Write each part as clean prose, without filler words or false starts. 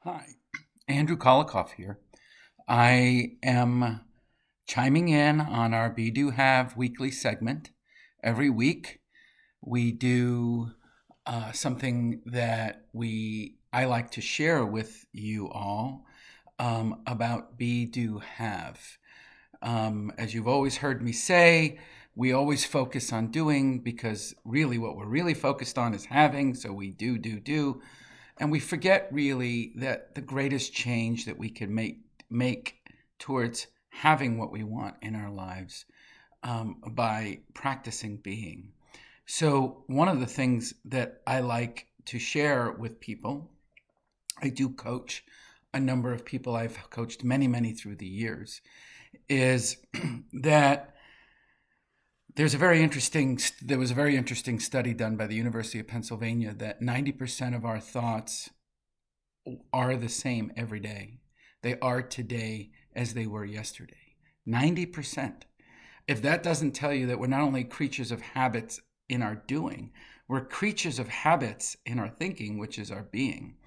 Hi, Andrew Kolikoff here. I am chiming in on our Be Do Have weekly segment. Every week, we do something that I like to share with you all about Be Do Have. As you've always heard me say, we always focus on doing because really what we're really focused on is having. So we do. And we forget really that the greatest change that we can make towards having what we want in our lives by practicing being. So one of the things that I like to share with people, I do coach a number of people. I've coached many through the years, is that there was a very interesting study done by the University of Pennsylvania that 90% of our thoughts are the same every day. They are today as they were yesterday. 90%. If that doesn't tell you that we're not only creatures of habits in our doing, we're creatures of habits in our thinking, which is our being.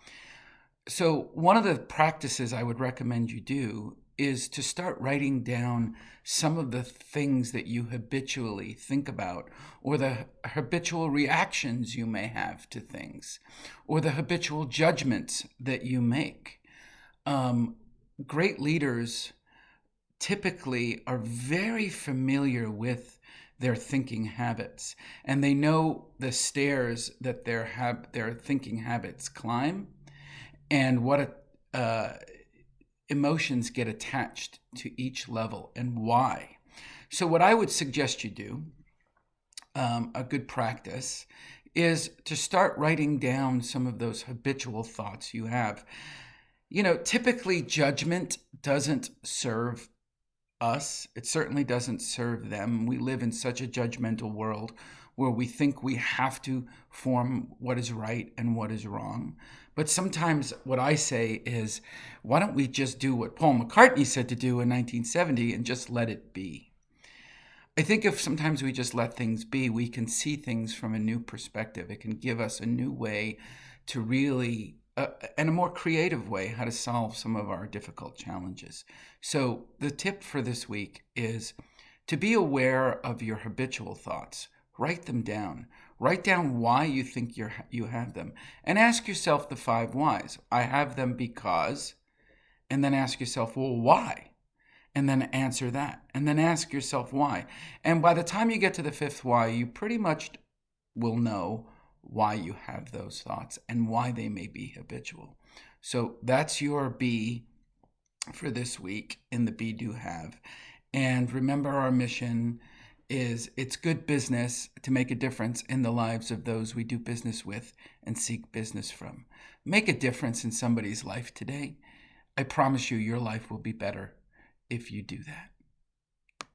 So one of the practices I would recommend you do is to start writing down some of the things that you habitually think about, or the habitual reactions you may have to things, or the habitual judgments that you make. Great leaders typically are very familiar with their thinking habits, and they know the stairs that their thinking habits climb, and what emotions get attached to each level and why. So what I would suggest you do, a good practice, is to start writing down some of those habitual thoughts you have. Typically judgment doesn't serve us. It certainly doesn't serve them. We live in such a judgmental world where we think we have to form what is right and what is wrong. But sometimes what I say is, why don't we just do what Paul McCartney said to do in 1970 and just let it be? I think if sometimes we just let things be, we can see things from a new perspective. It can give us a new way to really, and a more creative way, how to solve some of our difficult challenges. So the tip for this week is to be aware of your habitual thoughts. Write them down. Write down why you think you have them. And ask yourself the 5 whys. I have them because, and then ask yourself, well, why? And then answer that. And then ask yourself why. And by the time you get to the 5th why, you pretty much will know why you have those thoughts and why they may be habitual. So that's your be for this week in the Be Do Have. And remember, our mission is it's good business to make a difference in the lives of those we do business with and seek business from. Make a difference in somebody's life today. I promise you your life will be better if you do that.